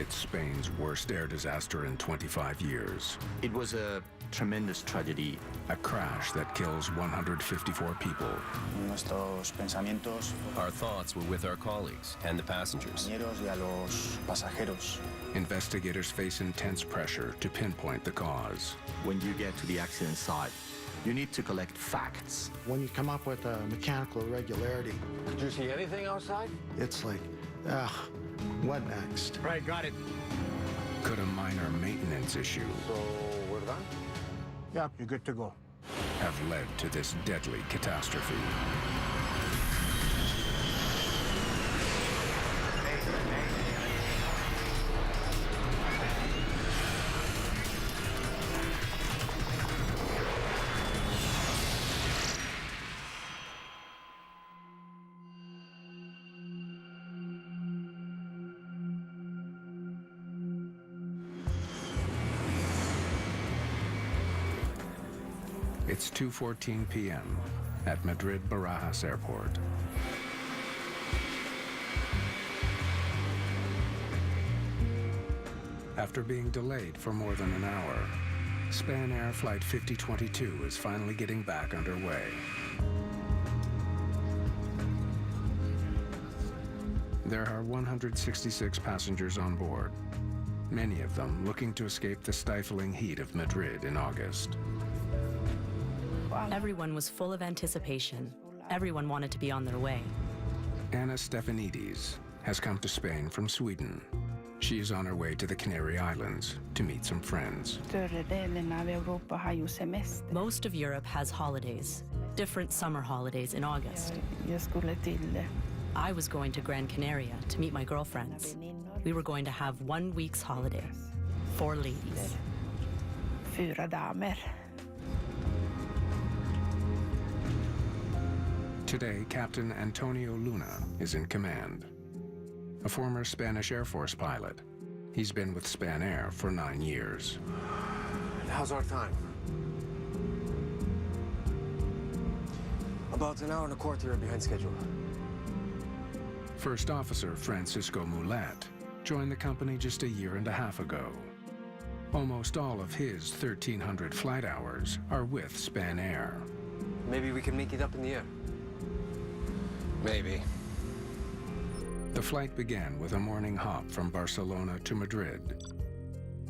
It's Spain's worst air disaster in 25 years. It was a tremendous tragedy. A crash that kills 154 people. Nuestros pensamientos. Our thoughts were with our colleagues and the passengers. Compañeros y a los pasajeros. Investigators face intense pressure to pinpoint the cause. When you get to the accident site, you need to collect facts. When you come up with a mechanical irregularity, did you see anything outside? it's like, what next? Right, got it. Could a minor maintenance issue So, we're done? Yep, you're good to go. have led to this deadly catastrophe? It's 2:14 p.m. at Madrid Barajas Airport. After being delayed for more than an hour, Spanair Flight 5022 is finally getting back underway. There are 166 passengers on board, many of them looking to escape the stifling heat of Madrid in August. Everyone was full of anticipation. Everyone wanted to be on their way. Anna Stefanidis has come to Spain from Sweden. She is on her way to the Canary Islands to meet some friends. Most of Europe has holidays, different summer holidays in August. I was going to Gran Canaria to meet my girlfriends. We were going to have 1 week's holiday. 4 ladies. 4 damer. Today, Captain Antonio Luna is in command. A former Spanish Air Force pilot. He's been with Spanair for 9 years. How's our time? About an hour and a quarter behind schedule. First Officer Francisco Mulet joined the company just a year and a half ago. Almost all of his 1,300 flight hours are with Spanair. Maybe we can make it up in the air. Maybe. The flight began with a morning hop from Barcelona to Madrid.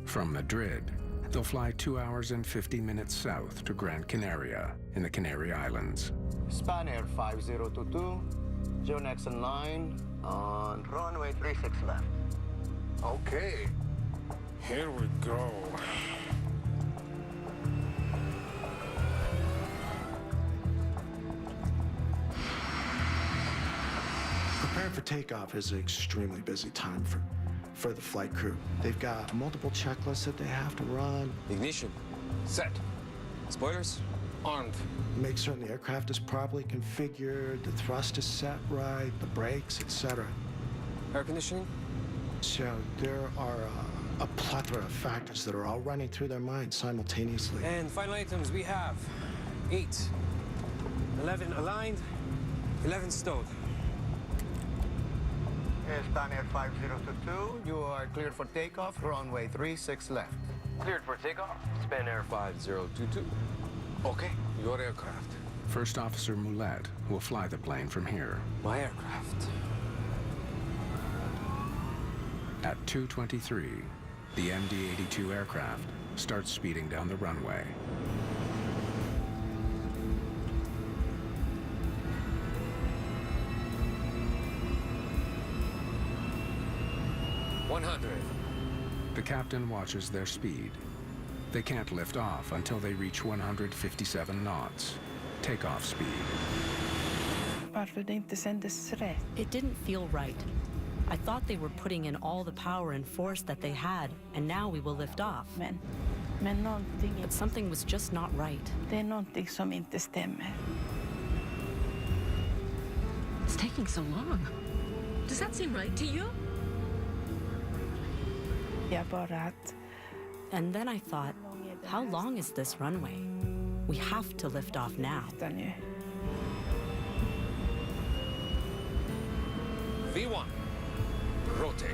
From Madrid, they'll fly 2 hours and 50 minutes south to Gran Canaria in the Canary Islands. Spanair 5022, Joe Nexon 9 on runway 36 left. Okay. Here we go. Preparing for takeoff is an extremely busy time for the flight crew. They've got multiple checklists that they have to run. Ignition. Set. Spoilers. Armed. Make certain the aircraft is properly configured, the thrust is set right, the brakes, etc. Air conditioning. So there are a plethora of factors that are all running through their minds simultaneously. And final items we have 8. 11 aligned, 11 stowed. Spanair 5022, you are cleared for takeoff, runway 36 left. Cleared for takeoff. Spanair 5022. Okay, your aircraft. First Officer Mulet will fly the plane from here. My aircraft. At 2:23, the MD-82 aircraft starts speeding down the runway. The captain watches their speed. They can't lift off until they reach 157 knots, takeoff speed. It didn't feel right. I thought they were putting in all the power and force that they had, and now we will lift off. But something was just not right. It's taking so long. Does that seem right to you? And then I thought, how long is this runway? We have to lift off now. V1. Rotate.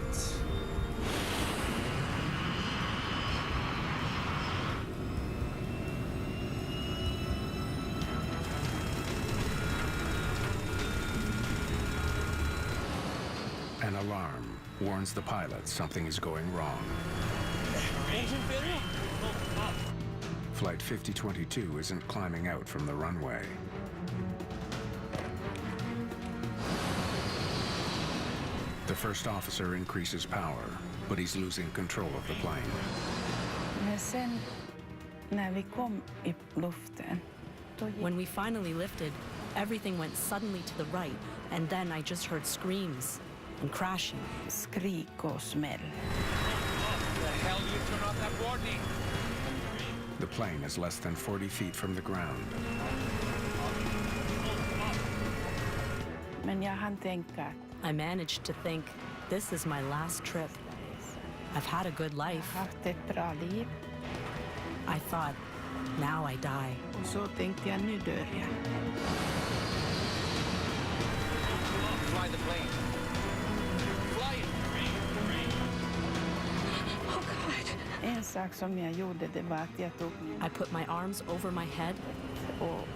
An alarm warns the pilot something is going wrong. Flight 5022 isn't climbing out from the runway. The first officer increases power, but he's losing control of the plane. Men sen när vi kom i luften, When we finally lifted, everything went suddenly to the right, and then I just heard screams and crashing. skrik och smäll. The hell you turn off that warning? The plane is less than 40 feet from the ground. Men jag hann tänka att I managed to think, this is my last trip. I've had a good jag life. haft ett bra liv. I thought, now I die. Och så tänkte jag, nu dör jag. Fly the plane. Fly it. En sak som jag gjorde, det var att jag tog I put my arms over my head och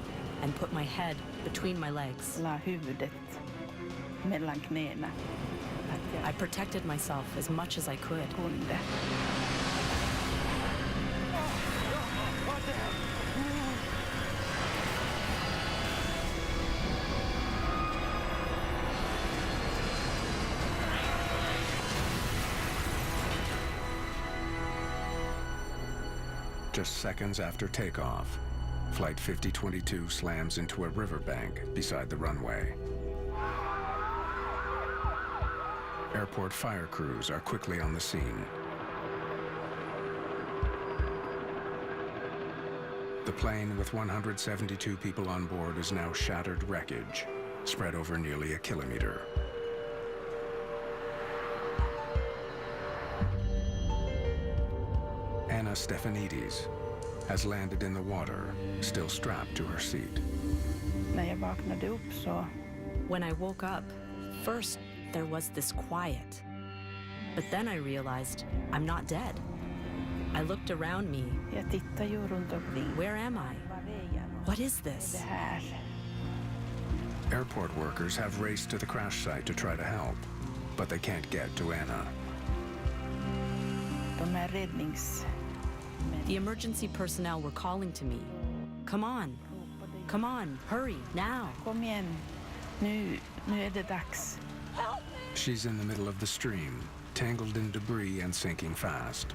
and put my head between my legs. la huvudet mellan knäna. Att I jag protected myself as much as I could. kunde. Just seconds after takeoff, Flight 5022 slams into a riverbank beside the runway. Airport fire crews are quickly on the scene. The plane with 172 people on board is now shattered wreckage, spread over nearly a kilometer. Anna Stefanidis has landed in the water, still strapped to her seat. När jag vaknade upp så When I woke up, first there was this quiet. But then I realized I'm not dead. I looked around me. jag tittade ju runt omkring. Where am I? What is Det this? här. Airport workers have raced to the crash site to try to help, but they can't get to Anna. De här räddnings... The emergency personnel were calling to me. Come on. Come on, hurry, now. Kom igen. Nu är det dags. She's in the middle of the stream, tangled in debris and sinking fast.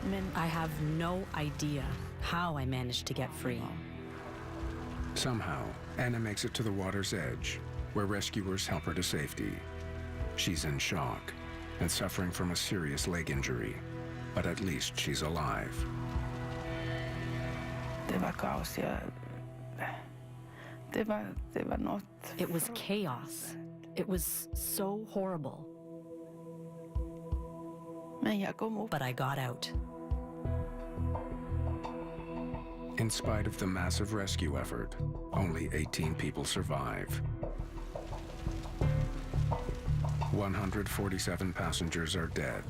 Men I have no idea how I managed to get free. Somehow, Anna makes it to the water's edge, where rescuers help her to safety. She's in shock and suffering from a serious leg injury, but at least she's alive. det var kaos. Det var något. It was chaos. It was so horrible, Men jag kom upp. but I got out. In spite of the massive rescue effort, only 18 people survive. 147 passengers are dead,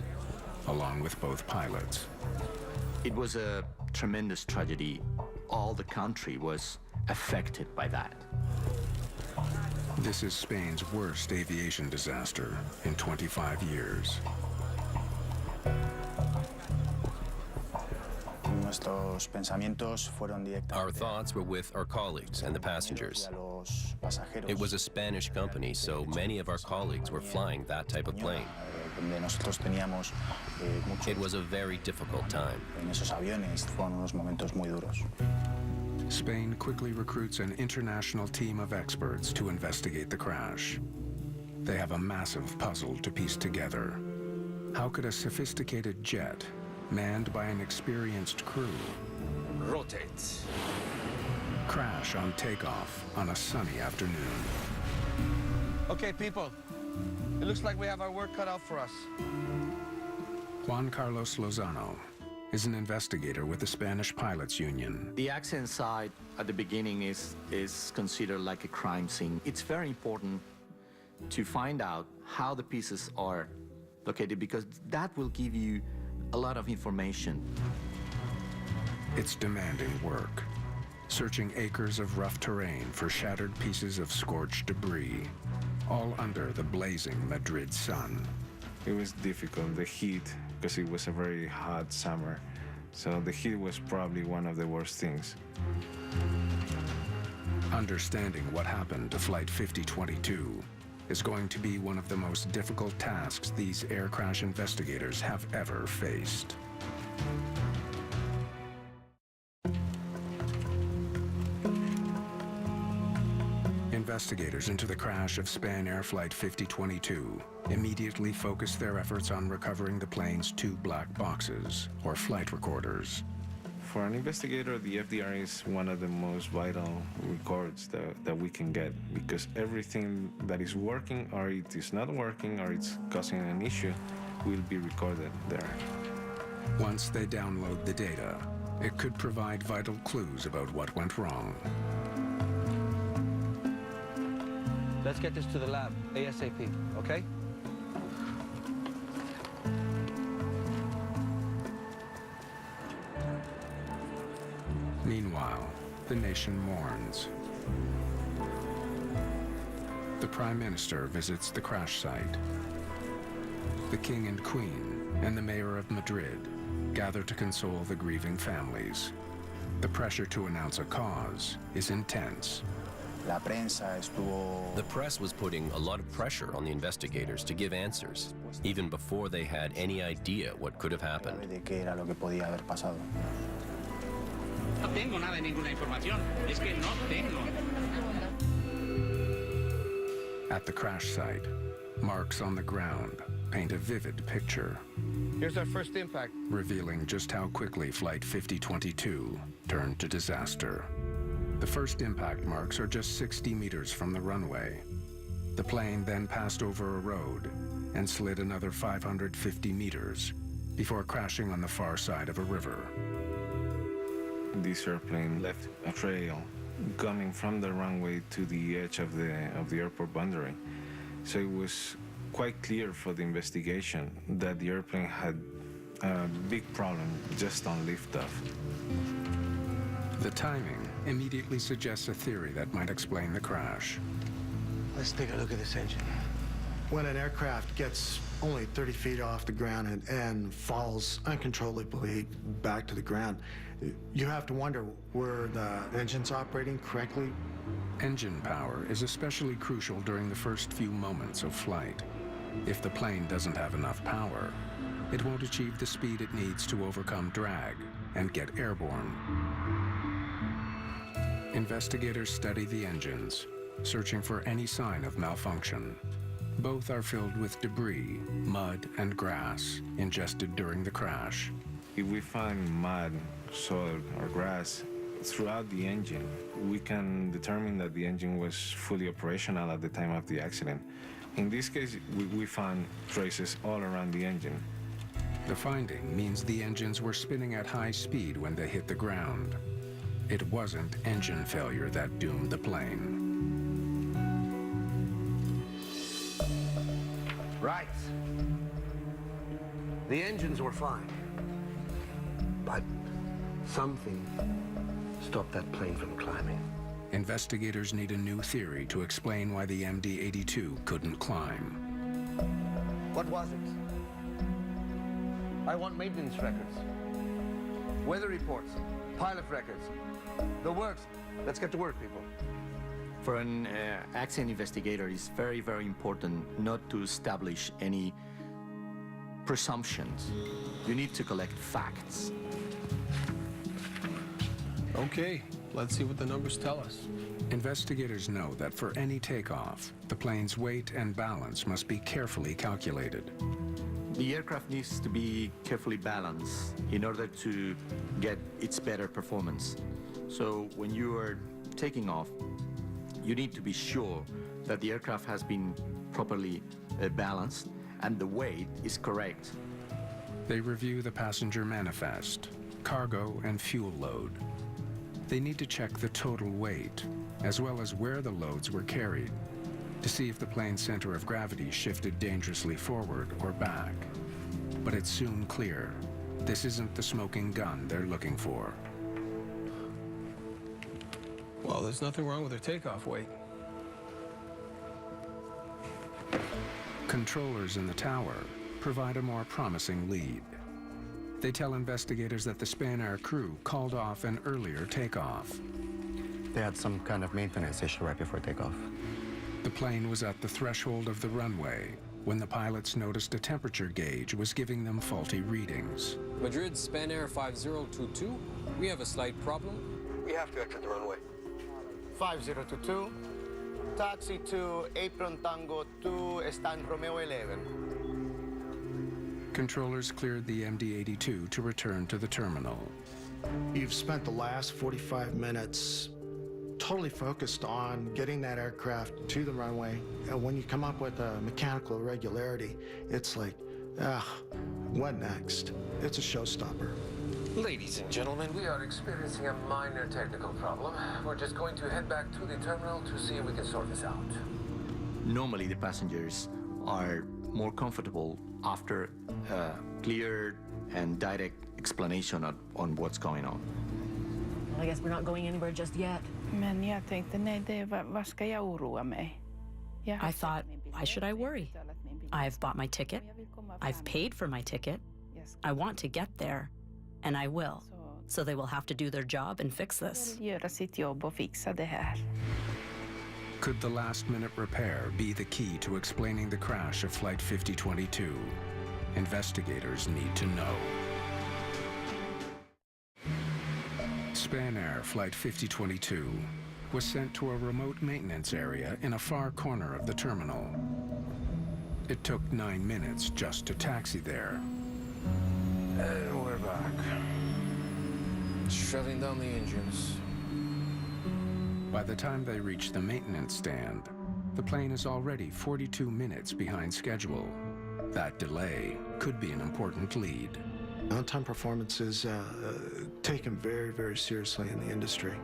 along with both pilots. It was a tremendous tragedy. All the country was affected by that. This is Spain's worst aviation disaster in 25 years. Nuestros pensamientos fueron directamente Our thoughts were with our colleagues and the passengers. a los pasajeros. It was a Spanish company, so many of our colleagues were flying that type of plane. Donde nosotros teníamos mucho It was a very difficult time. en esos aviones. Fueron unos momentos muy duros. Spain quickly recruits an international team of experts to investigate the crash. They have a massive puzzle to piece together. How could a sophisticated jet, manned by an experienced crew, Rotate. crash on takeoff on a sunny afternoon? Okay, people. It looks like we have our work cut out for us. Juan Carlos Lozano is an investigator with the Spanish Pilots Union. The accident site at the beginning is considered like a crime scene. It's very important to find out how the pieces are located because that will give you a lot of information. It's demanding work, searching acres of rough terrain for shattered pieces of scorched debris, all under the blazing Madrid sun. It was difficult, the heat, because it was a very hot summer. So the heat was probably one of the worst things. Understanding what happened to Flight 5022 is going to be one of the most difficult tasks these air crash investigators have ever faced. Investigators into the crash of Spanair Flight 5022 immediately focused their efforts on recovering the plane's 2 black boxes, or flight recorders. For an investigator, the FDR is one of the most vital records that we can get, because everything that is working, or it is not working, or it's causing an issue, will be recorded there. Once they download the data, it could provide vital clues about what went wrong. Let's get this to the lab, ASAP, okay? Meanwhile, the nation mourns. The Prime Minister visits the crash site. The King and Queen and the Mayor of Madrid gather to console the grieving families. The pressure to announce a cause is intense. La prensa estuvo... The press was putting a lot of pressure on the investigators to give answers, even before they had any idea what could have happened. de qué era lo que podía haber pasado. No tengo nada de ninguna información. Es que no tengo. At the crash site, marks on the ground paint a vivid picture. Here's our first impact. Revealing just how quickly Flight 5022 turned to disaster. The first impact marks are just 60 meters from the runway. The plane then passed over a road and slid another 550 meters before crashing on the far side of a river. This airplane left a trail coming from the runway to the edge of the airport boundary. So it was quite clear for the investigation that the airplane had a big problem just on liftoff. The timing immediately suggests a theory that might explain the crash. Let's take a look at this engine. When an aircraft gets only 30 feet off the ground and falls uncontrollably back to the ground, you have to wonder, were the engines operating correctly? Engine power is especially crucial during the first few moments of flight. If the plane doesn't have enough power, it won't achieve the speed it needs to overcome drag and get airborne. Investigators study the engines, searching for any sign of malfunction. Both are filled with debris, mud, and grass ingested during the crash. If we find mud, soil, or grass throughout the engine, we can determine that the engine was fully operational at the time of the accident. In this case, we found traces all around the engine. The finding means the engines were spinning at high speed when they hit the ground. It wasn't engine failure that doomed the plane. Right. The engines were fine. But something stopped that plane from climbing. Investigators need a new theory to explain why the MD-82 couldn't climb. What was it? I want maintenance records, weather reports, pilot records, the works. Let's get to work, people. For an accident investigator, it's very, very important not to establish any presumptions. You need to collect facts. Okay, let's see what the numbers tell us. Investigators know that for any takeoff, the plane's weight and balance must be carefully calculated. The aircraft needs to be carefully balanced in order to get its better performance. So when you are taking off, you need to be sure that the aircraft has been properly balanced and the weight is correct. They review the passenger manifest, cargo, and fuel load. They need to check the total weight, as well as where the loads were carried, to see if the plane's center of gravity shifted dangerously forward or back. But it's soon clear, this isn't the smoking gun they're looking for. Well, there's nothing wrong with her takeoff weight. Controllers in the tower provide a more promising lead. They tell investigators that the Spanair crew called off an earlier takeoff. They had some kind of maintenance issue right before takeoff. The plane was at the threshold of the runway when the pilots noticed a temperature gauge was giving them faulty readings. Madrid, Spanair 5022. We have a slight problem. We have to exit the runway. 5022. Taxi to Apron Tango 2, Stan Romeo 11. Controllers cleared the MD-82 to return to the terminal. You've spent the last 45 minutes totally focused on getting that aircraft to the runway. And when you come up with a mechanical irregularity, it's like, what next? It's a showstopper. Ladies and gentlemen, we are experiencing a minor technical problem. We're just going to head back to the terminal to see if we can sort this out. Normally, the passengers are more comfortable after a clear and direct explanation on what's going on. Well, I guess we're not going anywhere just yet. Men jag tänkte, nej, vad ska jag oroa mig? I thought, why should I worry? I've bought my ticket. I've paid for my ticket. I want to get there, and I will. So they will have to do their job and fix this. Göra sitt jobb och fixa det här. Could the last-minute repair be the key to explaining the crash of Flight 5022? Investigators need to know. Spanair Flight 5022 was sent to a remote maintenance area in a far corner of the terminal. It took 9 minutes just to taxi there. And we're back. Shutting down the engines. By the time they reach the maintenance stand, the plane is already 42 minutes behind schedule. That delay could be an important lead. On-time performance is taken very, very seriously in the industry.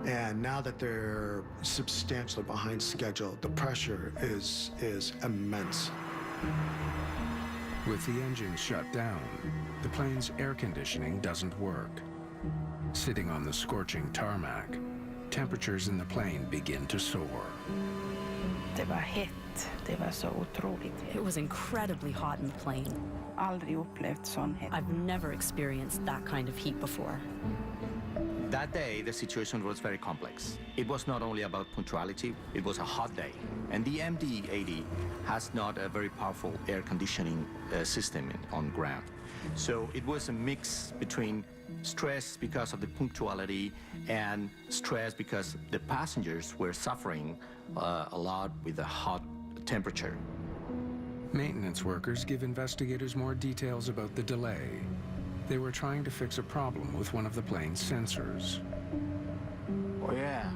And now that they're substantially behind schedule, the pressure is immense. With the engines shut down, the plane's air conditioning doesn't work. Sitting on the scorching tarmac, temperatures in the plane begin to soar. Det var hett. Det var så otroligt hett. It was incredibly hot in the plane. Aldrig upplevt sån hett. I've never experienced that kind of heat before. That day, the situation was very complex. It was not only about punctuality, it was a hot day. And the MD-80 has not a very powerful air conditioning system on ground. So it was a mix between stress because of the punctuality and stress because the passengers were suffering a lot with the hot temperature. Maintenance workers give investigators more details about the delay. They were trying to fix a problem with one of the plane's sensors. Oh, yeah.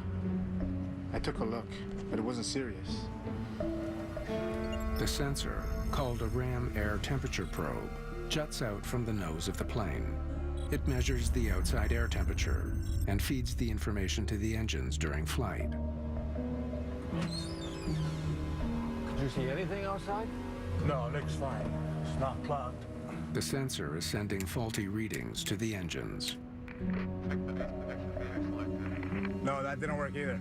I took a look, but it wasn't serious. The sensor, called a ram air temperature probe, juts out from the nose of the plane. It measures the outside air temperature and feeds the information to the engines during flight. Could you see anything outside? No, it looks fine. It's not clogged. The sensor is sending faulty readings to the engines. No, that didn't work either.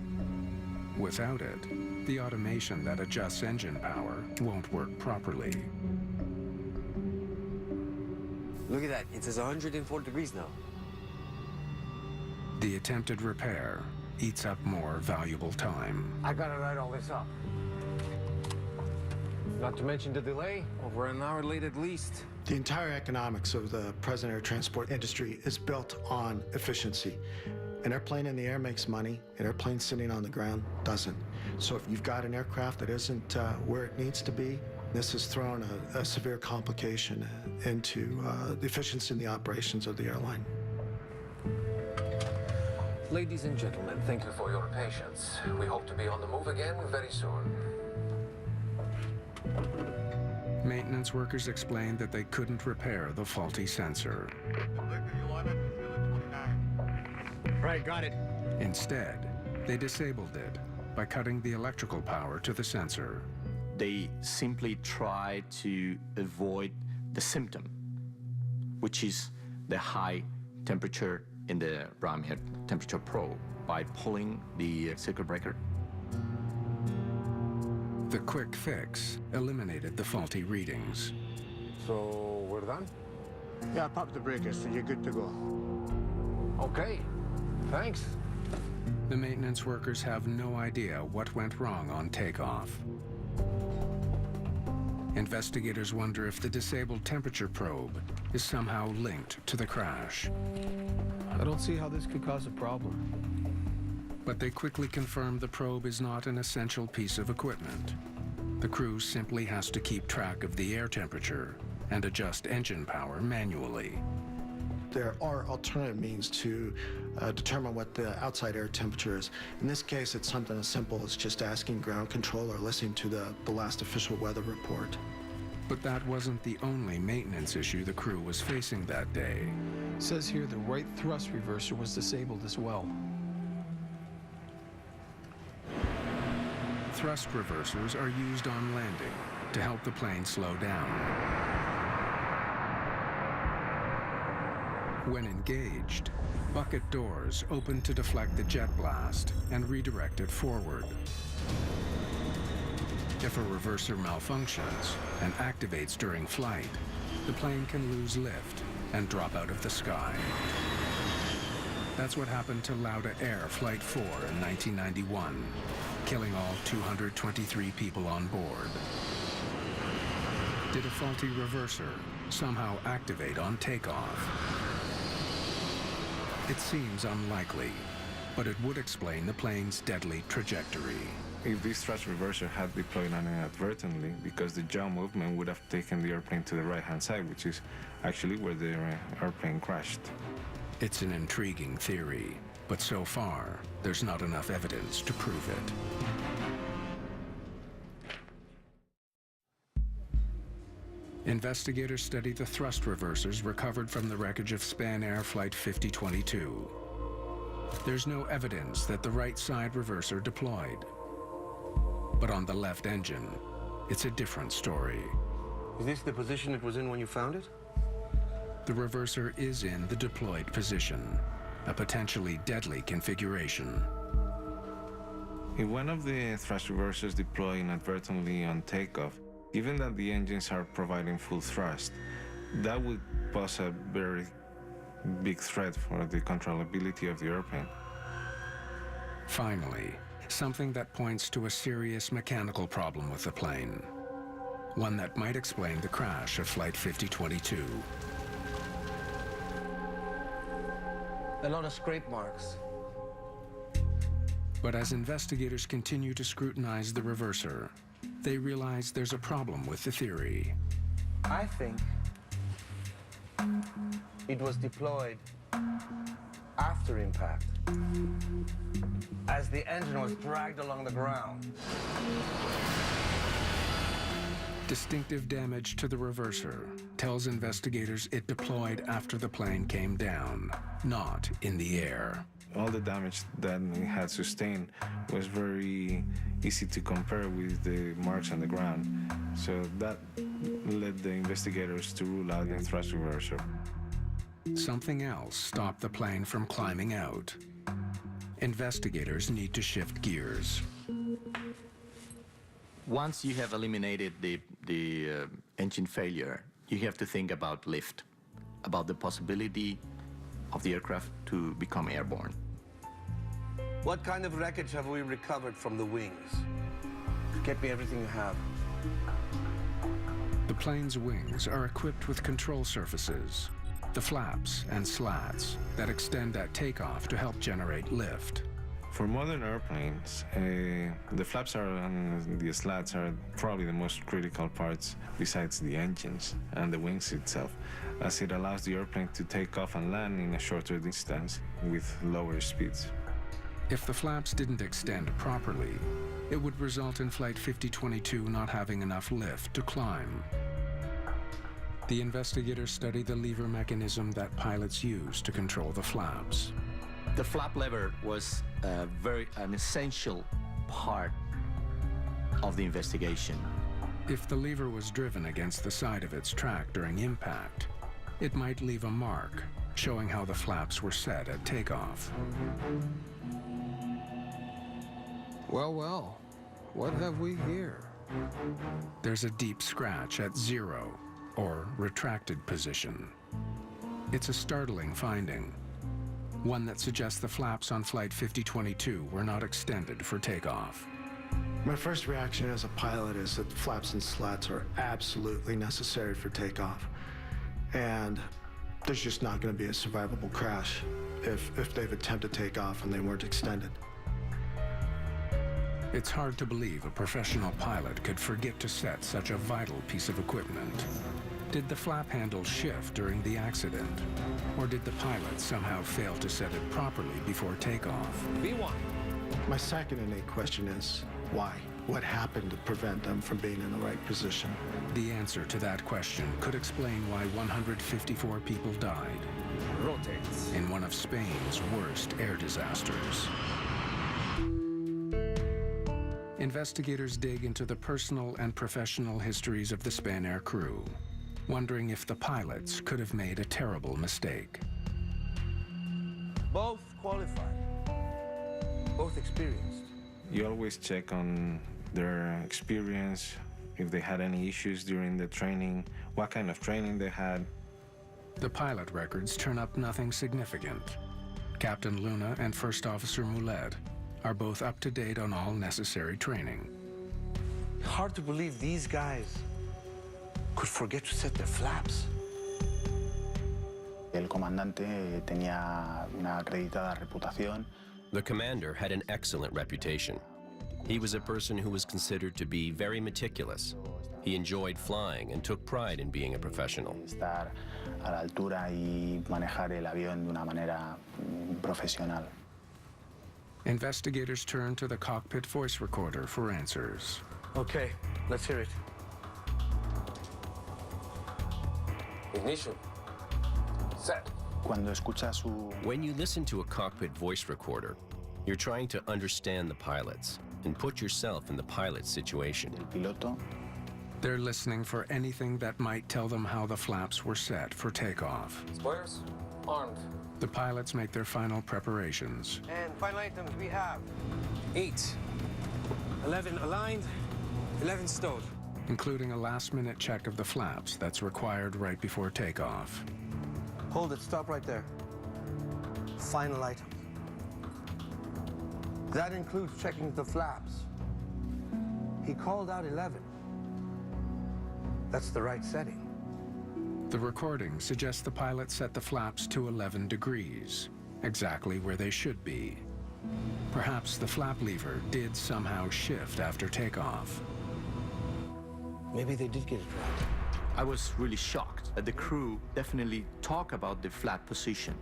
Without it, the automation that adjusts engine power won't work properly. Look at that. It says 104 degrees now. The attempted repair eats up more valuable time. I gotta write all this up. Not to mention the delay, over an hour late at least. The entire economics of the present air transport industry is built on efficiency. An airplane in the air makes money, an airplane sitting on the ground doesn't. So if you've got an aircraft that isn't where it needs to be, this has thrown a severe complication into the efficiency in the operations of the airline. Ladies and gentlemen, thank you for your patience. We hope to be on the move again very soon. Maintenance workers explained that they couldn't repair the faulty sensor. Right, got it. Instead, they disabled it by cutting the electrical power to the sensor. They simply try to avoid the symptom, which is the high temperature in the ram air temperature probe by pulling the circuit breaker. The quick fix eliminated the faulty readings. So, we're done? Yeah, pop the breakers, so you're good to go. Okay, thanks. The maintenance workers have no idea what went wrong on takeoff. Investigators wonder if the disabled temperature probe is somehow linked to the crash. I don't see how this could cause a problem. But they quickly confirm the probe is not an essential piece of equipment. The crew simply has to keep track of the air temperature and adjust engine power manually. There are alternative means to determine what the outside air temperature is. In this case, it's something as simple as just asking ground control or listening to the last official weather report. But that wasn't the only maintenance issue the crew was facing that day. It says here the right thrust reverser was disabled as well. Thrust reversers are used on landing to help the plane slow down. When engaged, bucket doors open to deflect the jet blast and redirect it forward. If a reverser malfunctions and activates during flight, the plane can lose lift and drop out of the sky. That's what happened to Lauda Air Flight 4 in 1991, killing all 223 people on board. Did a faulty reverser somehow activate on takeoff? It seems unlikely, but it would explain the plane's deadly trajectory. If this thrust reverser had deployed inadvertently, because the jaw movement would have taken the airplane to the right-hand side, which is actually where the airplane crashed. It's an intriguing theory, but so far, there's not enough evidence to prove it. Investigators study the thrust reversers recovered from the wreckage of Spanair Flight 5022. There's no evidence that the right side reverser deployed. But on the left engine, it's a different story. Is this the position it was in when you found it? The reverser is in the deployed position, a potentially deadly configuration. If one of the thrust reversers deploy inadvertently on takeoff, given that the engines are providing full thrust, that would pose a very big threat for the controllability of the airplane. Finally, something that points to a serious mechanical problem with the plane. One that might explain the crash of Flight 5022. A lot of scrape marks. But as investigators continue to scrutinize the reverser, they realize there's a problem with the theory. I think it was deployed after impact, as the engine was dragged along the ground. Distinctive damage to the reverser tells investigators it deployed after the plane came down, not in the air. All the damage that it had sustained was very easy to compare with the marks on the ground. So that led the investigators to rule out the thrust reverser. Something else stopped the plane from climbing out. Investigators need to shift gears. Once you have eliminated the engine failure, you have to think about lift, about the possibility of the aircraft to become airborne. What kind of wreckage have we recovered from the wings? Get me everything you have. The plane's wings are equipped with control surfaces, the flaps and slats that extend at takeoff to help generate lift. For modern airplanes, the flaps and the slats are probably the most critical parts besides the engines and the wings itself, as it allows the airplane to take off and land in a shorter distance with lower speeds. If the flaps didn't extend properly, it would result in Flight 5022 not having enough lift to climb. The investigators study the lever mechanism that pilots use to control the flaps. The flap lever was an essential part of the investigation. If the lever was driven against the side of its track during impact, it might leave a mark showing how the flaps were set at takeoff. Well, what have we here? There's a deep scratch at 0, or retracted position. It's a startling finding, one that suggests the flaps on Flight 5022 were not extended for takeoff. My first reaction as a pilot is that flaps and slats are absolutely necessary for takeoff. And there's just not going to be a survivable crash if they've attempted takeoff and they weren't extended. It's hard to believe a professional pilot could forget to set such a vital piece of equipment. Did the flap handle shift during the accident? Or did the pilot somehow fail to set it properly before takeoff? V1. My second innate question is, why? What happened to prevent them from being in the right position? The answer to that question could explain why 154 people died Rotates. in one of Spain's worst air disasters. Investigators dig into the personal and professional histories of the Spanair crew, wondering if the pilots could have made a terrible mistake. Both qualified, both experienced. You always check on their experience, if they had any issues during the training, what kind of training they had. The pilot records turn up nothing significant. Captain Luna and First Officer Mulet are both up to date on all necessary training. Hard to believe these guys could forget to set their flaps. El comandante tenía una acreditada reputación. The commander had an excellent reputation. He was a person who was considered to be very meticulous. He enjoyed flying and took pride in being a professional. Estar a la altura y manejar el avión de una manera profesional. Investigators turn to the cockpit voice recorder for answers. Okay, let's hear it. Ignition. Set. Cuando escucha su... When you listen to a cockpit voice recorder, you're trying to understand the pilots and put yourself in the pilot's situation. El piloto. They're listening for anything that might tell them how the flaps were set for takeoff. Spoilers armed. The pilots make their final preparations. And final items we have 8. 11 aligned, 11 stowed. Including a last-minute check of the flaps that's required right before takeoff. Hold it, stop right there. Final items. That includes checking the flaps. He called out 11. That's the right setting. The recording suggests the pilot set the flaps to 11 degrees, exactly where they should be. Perhaps the flap lever did somehow shift after takeoff. Maybe they did get it right. I was really shocked that the crew definitely talk about the flat position.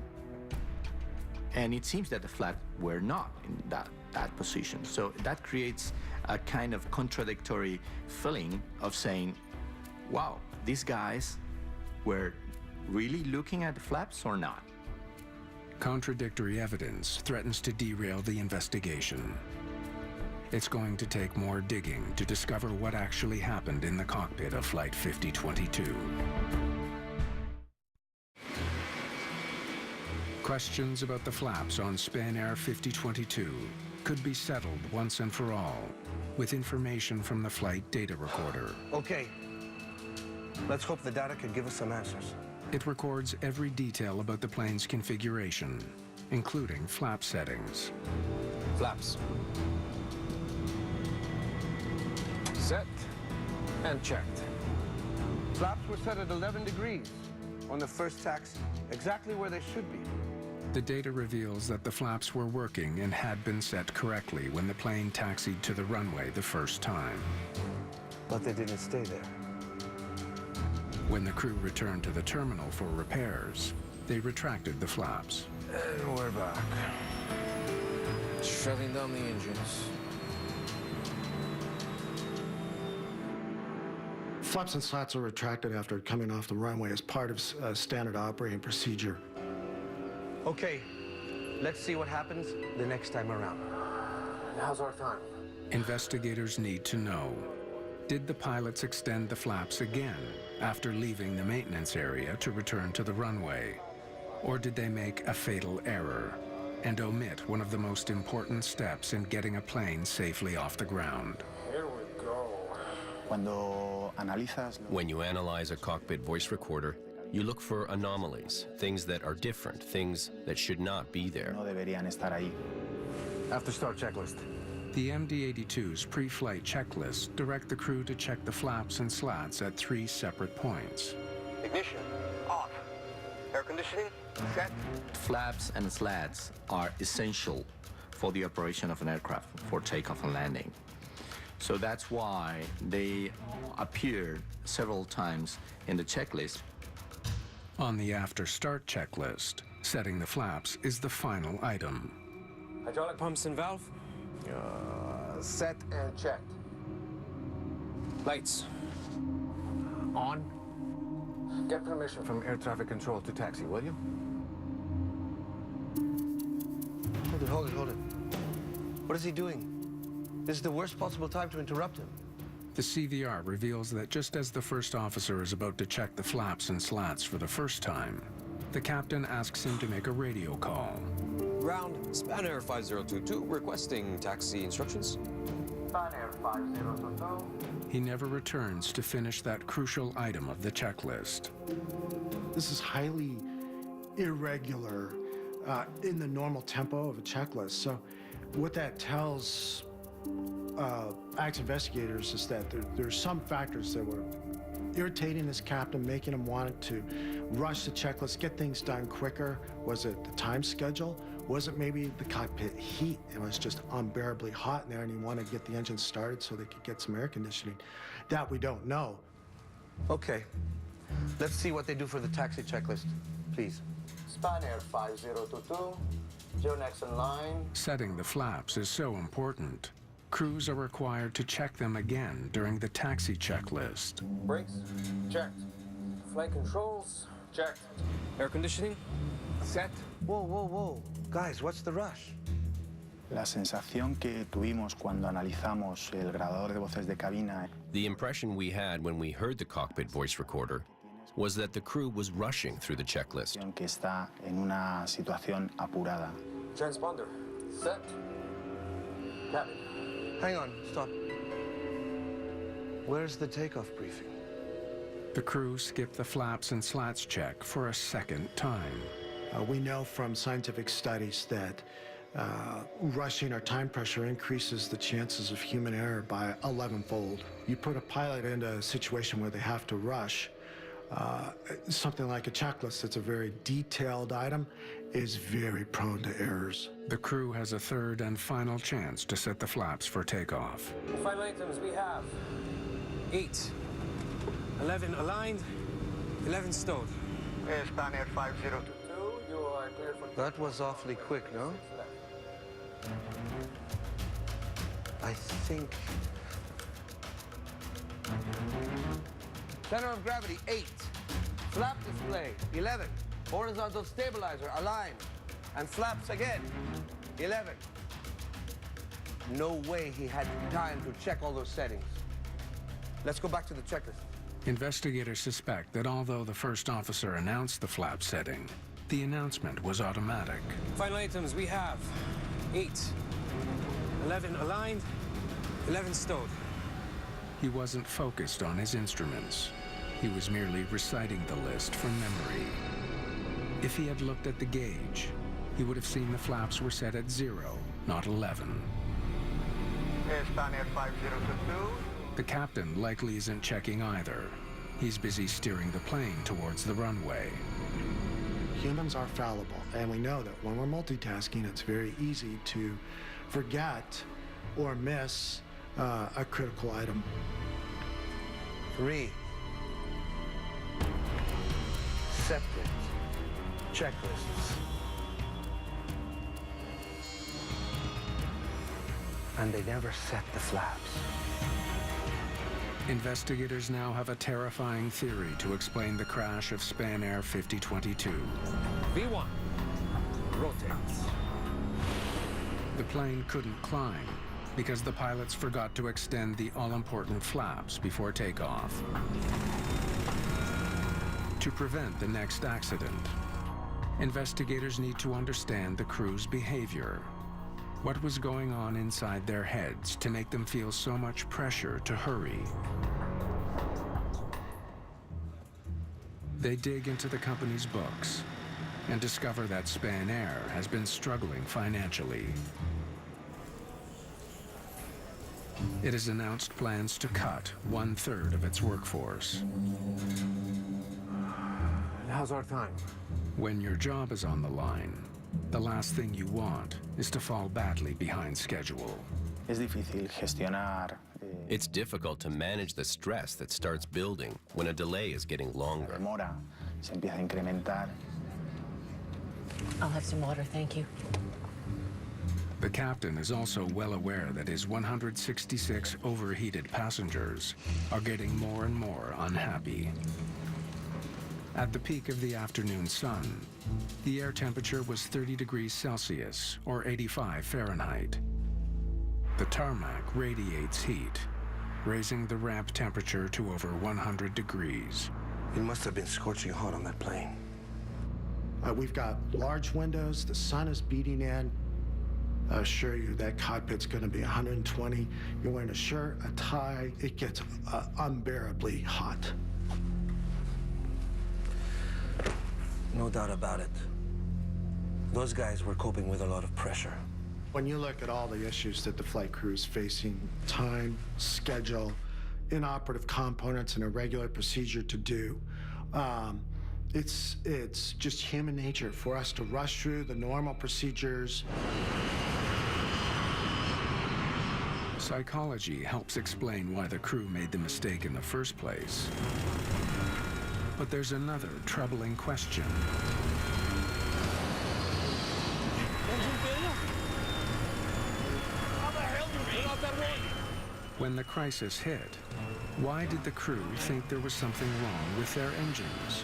And it seems that the flaps were not in that position. So that creates a kind of contradictory feeling of saying, wow, these guys were really looking at the flaps or not? Contradictory evidence threatens to derail the investigation. It's going to take more digging to discover what actually happened in the cockpit of Flight 5022. Questions about the flaps on Spanair 5022 could be settled once and for all with information from the flight data recorder. Okay. Let's hope the data can give us some answers. It records every detail about the plane's configuration, including flap settings. Flaps. Set and checked. Flaps were set at 11 degrees on the first taxi, exactly where they should be. The data reveals that the flaps were working and had been set correctly when the plane taxied to the runway the first time. But they didn't stay there. When the crew returned to the terminal for repairs, they retracted the flaps. And we're back. Shutting down the engines. Flaps and slats are retracted after coming off the runway as part of standard operating procedure. Okay, let's see what happens the next time around. Now's our time. Investigators need to know, did the pilots extend the flaps again after leaving the maintenance area to return to the runway? Or did they make a fatal error and omit one of the most important steps in getting a plane safely off the ground? Here we go. When you analyze a cockpit voice recorder, you look for anomalies, things that are different, things that should not be there. After start checklist. The MD-82's pre-flight checklists direct the crew to check the flaps and slats at 3 separate points. Ignition, off. Air conditioning, set. Flaps and slats are essential for the operation of an aircraft, for takeoff and landing. So that's why they appeared several times in the checklist. On the after-start checklist, setting the flaps is the final item. Hydraulic pumps and valve. Set and checked. Lights. On. Get permission from air traffic control to taxi, will you? Hold it. What is he doing? This is the worst possible time to interrupt him. The CVR reveals that just as the first officer is about to check the flaps and slats for the first time, the captain asks him to make a radio call. Ground, Spanair 5022, requesting taxi instructions. Spanair 5022. He never returns to finish that crucial item of the checklist. This is highly irregular in the normal tempo of a checklist. So what that tells ACTS investigators is that there's some factors that were irritating this captain, making him want to rush the checklist, get things done quicker. Was it the time schedule? Was it maybe the cockpit heat? It was just unbearably hot in there and he wanted to get the engine started so they could get some air conditioning. That we don't know. Okay, let's see what they do for the taxi checklist, please. Spanair 5022. You're next in line. Setting the flaps is so important. Crews are required to check them again during the taxi checklist. Brakes, checked. Flight controls, checked. Air conditioning, set. Whoa. Guys, what's the rush? La sensación que tuvimos cuando analizamos el grabador de voces de cabina. The impression we had when we heard the cockpit voice recorder was that the crew was rushing through the checklist. Que está en una situación apurada. Transponder, set. Cabin. Hang on, stop. Where's the takeoff briefing? The crew skipped the flaps and slats check for a second time. We know from scientific studies that rushing or time pressure increases the chances of human error by 11-fold. You put a pilot into a situation where they have to rush, something like a checklist that's a very detailed item is very prone to errors. The crew has a third and final chance to set the flaps for takeoff. Final items we have 8, 11 aligned, 11 stowed. Spanair 5022. You are clear for... That was awfully quick, no? I think... Center of gravity, 8. Flap display, 11. Horizontal stabilizer, aligned. And flaps again, 11. No way he had time to check all those settings. Let's go back to the checklist. Investigators suspect that although the first officer announced the flap setting, the announcement was automatic. Final items we have 8, 11 aligned, 11 stowed. He wasn't focused on his instruments. He was merely reciting the list from memory. If he had looked at the gauge, he would have seen the flaps were set at 0, not 11. Spanair 5022. The captain likely isn't checking either. He's busy steering the plane towards the runway. Humans are fallible, and we know that when we're multitasking, it's very easy to forget or miss a critical item. 3. Separate checklists. And they never set the flaps. Investigators now have a terrifying theory to explain the crash of Spanair 5022. V1, rotates. The plane couldn't climb because the pilots forgot to extend the all-important flaps before takeoff. To prevent the next accident, investigators need to understand the crew's behavior. What was going on inside their heads to make them feel so much pressure to hurry? They dig into the company's books and discover that Spanair has been struggling financially. It has announced plans to cut 1/3 of its workforce. How's our time? When your job is on the line, the last thing you want is to fall badly behind schedule. Es difícil gestionar. It's difficult to manage the stress that starts building when a delay is getting longer. Demora se empieza a incrementar. I'll have some water, thank you. The captain is also well aware that his 166 overheated passengers are getting more and more unhappy. At the peak of the afternoon sun, the air temperature was 30 degrees Celsius, or 85 Fahrenheit. The tarmac radiates heat, raising the ramp temperature to over 100 degrees. It must have been scorching hot on that plane. We've got large windows, the sun is beating in. I assure you that cockpit's gonna be 120. You're wearing a shirt, a tie, it gets unbearably hot. No doubt about it. Those guys were coping with a lot of pressure. When you look at all the issues that the flight crew is facing, time, schedule, inoperative components, and a regular procedure to do, it's just human nature for us to rush through the normal procedures. Psychology helps explain why the crew made the mistake in the first place. But there's another troubling question. When the crisis hit, why did the crew think there was something wrong with their engines?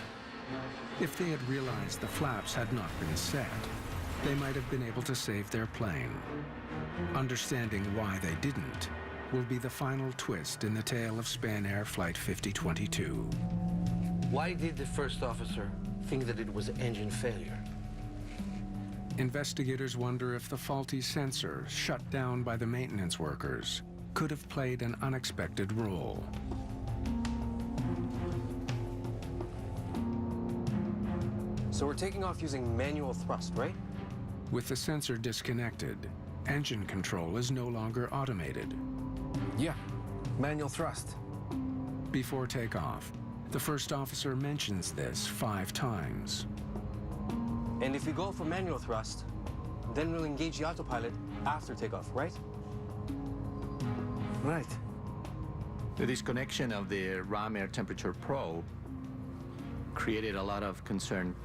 If they had realized the flaps had not been set, they might have been able to save their plane. Understanding why they didn't will be the final twist in the tale of Spanair Flight 5022. Why did the first officer think that it was engine failure? Investigators wonder if the faulty sensor shut down by the maintenance workers could have played an unexpected role. So we're taking off using manual thrust, right? With the sensor disconnected, engine control is no longer automated. Yeah, manual thrust. Before takeoff, the first officer mentions this 5 times. And if we go for manual thrust, then we'll engage the autopilot after takeoff, right? Right. The disconnection of the ram air temperature probe created a lot of concern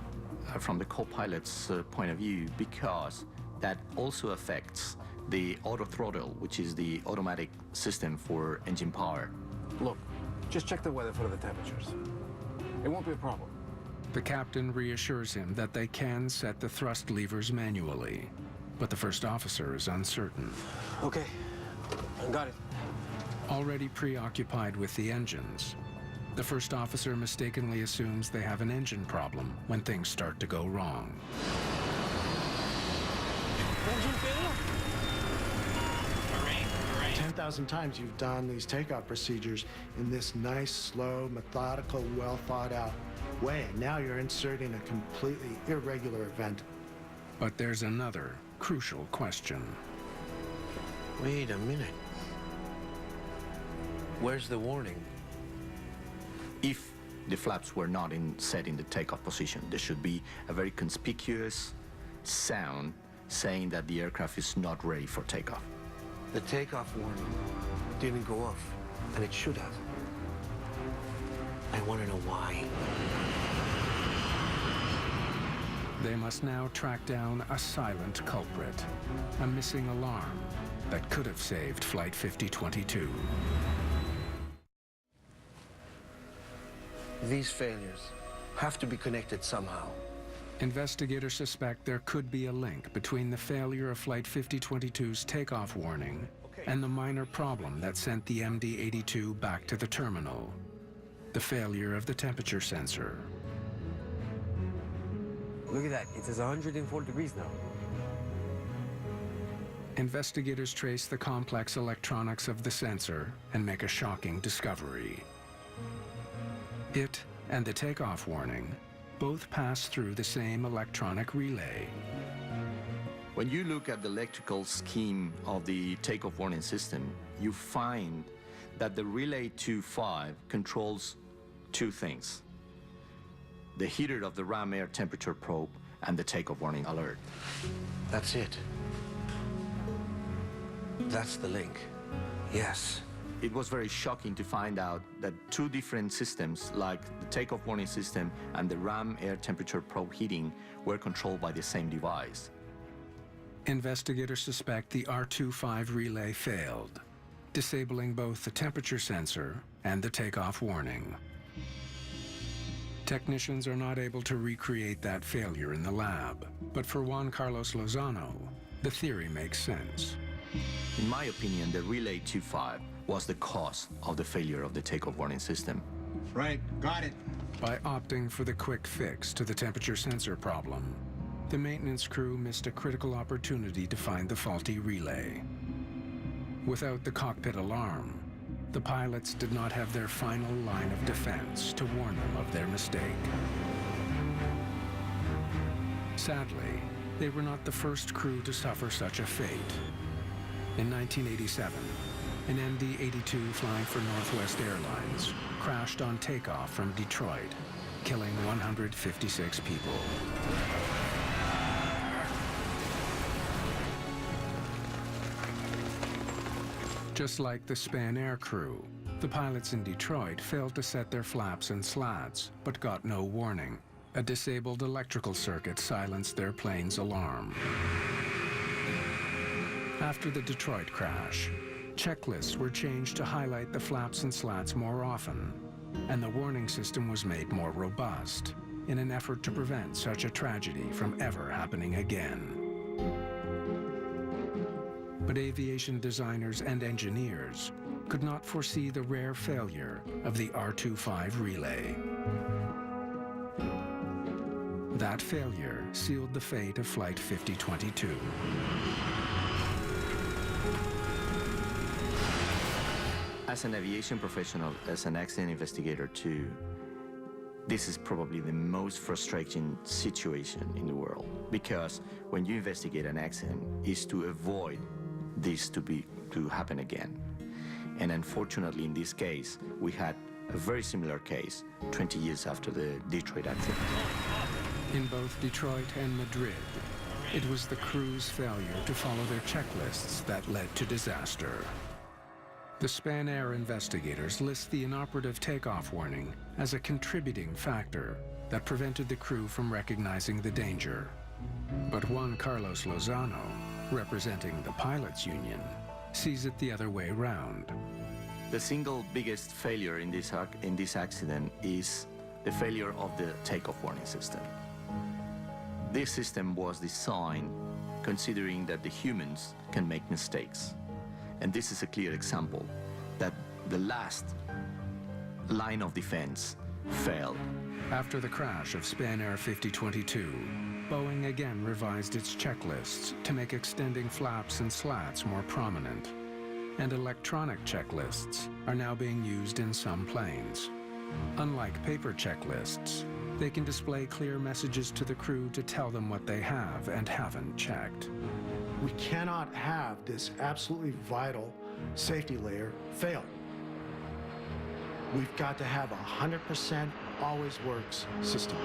from the co-pilot's point of view, because that also affects the auto throttle, which is the automatic system for engine power. Look, just check the weather for the temperatures. It won't be a problem. The captain reassures him that they can set the thrust levers manually, but the first officer is uncertain. Okay, got it. Already preoccupied with the engines, the first officer mistakenly assumes they have an engine problem when things start to go wrong. 10,000 times you've done these takeoff procedures in this nice, slow, methodical, well thought out way. Now you're inserting a completely irregular event. But there's another crucial question. Wait a minute. Where's the warning? If the flaps were not set in the takeoff position, there should be a very conspicuous sound saying that the aircraft is not ready for takeoff. The takeoff warning didn't go off, and it should have. I want to know why. They must now track down a silent culprit, a missing alarm that could have saved Flight 5022. These failures have to be connected somehow. Investigators suspect there could be a link between the failure of Flight 5022's takeoff warning and the minor problem that sent the MD-82 back to the terminal, the failure of the temperature sensor. Look at that, it says 104 degrees now. Investigators trace the complex electronics of the sensor and make a shocking discovery. It and the takeoff warning both pass through the same electronic relay. When you look at the electrical scheme of the takeoff warning system, you find that the relay 2.5 controls two things: the heater of the ram air temperature probe and the takeoff warning alert. That's it. That's the link. Yes. It was very shocking to find out that two different systems, like the takeoff warning system and the ram air temperature probe heating, were controlled by the same device. Investigators suspect the R25 relay failed, disabling both the temperature sensor and the takeoff warning. Technicians are not able to recreate that failure in the lab, but for Juan Carlos Lozano, the theory makes sense. In my opinion, the relay 2.5 was the cause of the failure of the takeoff warning system. Right, got it. By opting for the quick fix to the temperature sensor problem, the maintenance crew missed a critical opportunity to find the faulty relay. Without the cockpit alarm, the pilots did not have their final line of defense to warn them of their mistake. Sadly, they were not the first crew to suffer such a fate. In 1987, an MD-82 flying for Northwest Airlines crashed on takeoff from Detroit, killing 156 people. Just like the Spanair crew, the pilots in Detroit failed to set their flaps and slats, but got no warning. A disabled electrical circuit silenced their plane's alarm. After the Detroit crash, checklists were changed to highlight the flaps and slats more often, and the warning system was made more robust in an effort to prevent such a tragedy from ever happening again. But aviation designers and engineers could not foresee the rare failure of the R25 relay. That failure sealed the fate of Flight 5022. As an aviation professional, as an accident investigator too, this is probably the most frustrating situation in the world, because when you investigate an accident, is to avoid this to happen again. And unfortunately, in this case, we had a very similar case 20 years after the Detroit accident. In both Detroit and Madrid, it was the crew's failure to follow their checklists that led to disaster. The Spanair investigators list the inoperative takeoff warning as a contributing factor that prevented the crew from recognizing the danger. But Juan Carlos Lozano, representing the pilots' union, sees it the other way round. The single biggest failure in this accident is the failure of the takeoff warning system. This system was designed considering that the humans can make mistakes. And this is a clear example that the last line of defense failed. After the crash of Spanair 5022, Boeing again revised its checklists to make extending flaps and slats more prominent. And electronic checklists are now being used in some planes. Unlike paper checklists, they can display clear messages to the crew to tell them what they have and haven't checked. We cannot have this absolutely vital safety layer fail. We've got to have a 100% always works system.